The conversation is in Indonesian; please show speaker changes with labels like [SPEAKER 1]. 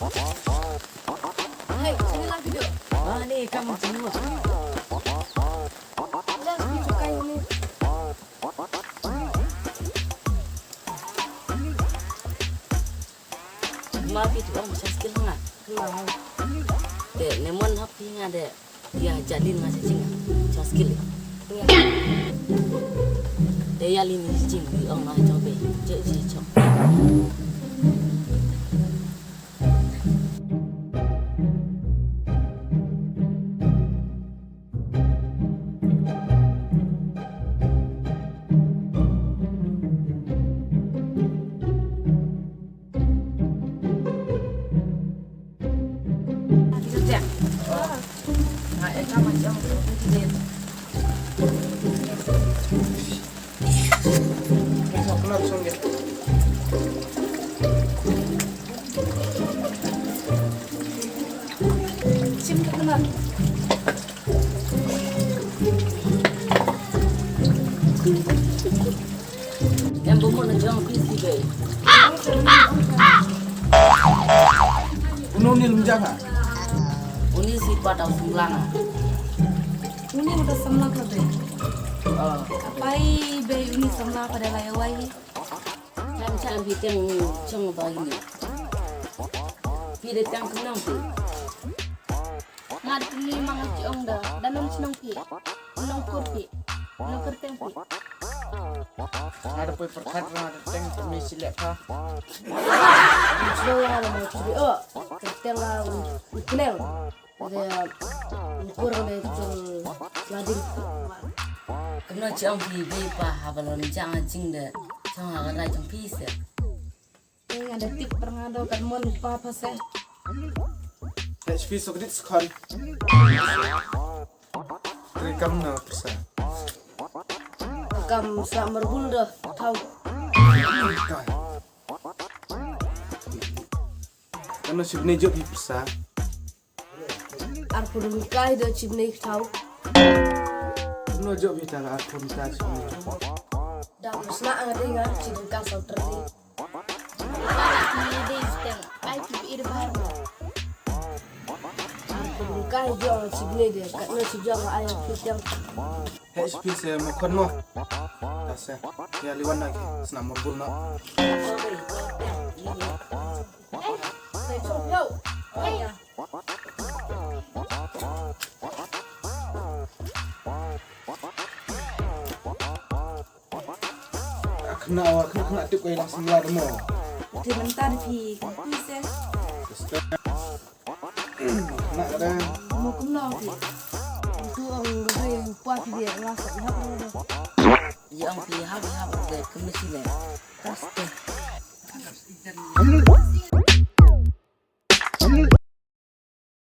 [SPEAKER 1] Hei, sini lagi dong.
[SPEAKER 2] Ah, nih kamu semua.
[SPEAKER 1] Udah, suka ini.
[SPEAKER 2] Maaf itu orang bisa skill nggak?
[SPEAKER 1] Kenal.
[SPEAKER 2] Dek, nemon happy nggak dek? Dia jalin nggak sih nggak? Bisa skill ya?
[SPEAKER 1] Iya.
[SPEAKER 2] Dek ya lini sih di orang nggak coba, jadi coba.
[SPEAKER 1] Kerja.
[SPEAKER 2] Nah, sama jam itu.
[SPEAKER 3] Masuk kenal songnya.
[SPEAKER 1] Sim kenal.
[SPEAKER 2] Yang bumbu najong PC bay.
[SPEAKER 3] Kuno ni lumjaga.
[SPEAKER 2] Uni si pada sembilan.
[SPEAKER 1] Ini udah semla kebe.
[SPEAKER 2] Oh,
[SPEAKER 1] Apai be ini semla pada layawai.
[SPEAKER 2] macam biteng cong bagi ni. Pide tang kenang tu.
[SPEAKER 1] Ngad ni mangat ciong dah. Dalam senang pi. Senang kurpi. Senang kerteng pi.
[SPEAKER 3] Ada poi perkat ada tank permisi lepa.
[SPEAKER 2] Slow lah mau cuci. Oh, kerteng lah ukulel. Ada kurang deh cong lading. Kena cong pi bepa habalon jangan cing deh. Cong akan lah cong pis deh.
[SPEAKER 1] Ini ada tip pernah kan mon papa saya.
[SPEAKER 3] HP sokrit sekali. Rekam na persa.
[SPEAKER 2] Kam sa merbunda tahu.
[SPEAKER 3] Karena sibne job persa.
[SPEAKER 2] Arpu dulu kai do cibne tahu.
[SPEAKER 3] Kuno job kita lah aku minta sibne.
[SPEAKER 2] Dah musna angin nggak cibne kan sauter ni.
[SPEAKER 1] Ini deh steng. Ai pi ir bahar.
[SPEAKER 2] Arpu dulu kai do cibne deh. Karena cibjang ayam pitang.
[SPEAKER 3] HP saya mau kono. Tasa. Ya liwan lagi. Senam mobil nak.
[SPEAKER 1] Saya cok yo. Ayah.
[SPEAKER 3] Kena awak kena tip kau langsung lah demo.
[SPEAKER 1] Di mentar pi. Bisa.
[SPEAKER 3] Nak ada.
[SPEAKER 1] Mau kumno pi.
[SPEAKER 2] Itu orang yang puas dia rasa dia apa? Yang pihak deh kemisi deh. Kaste.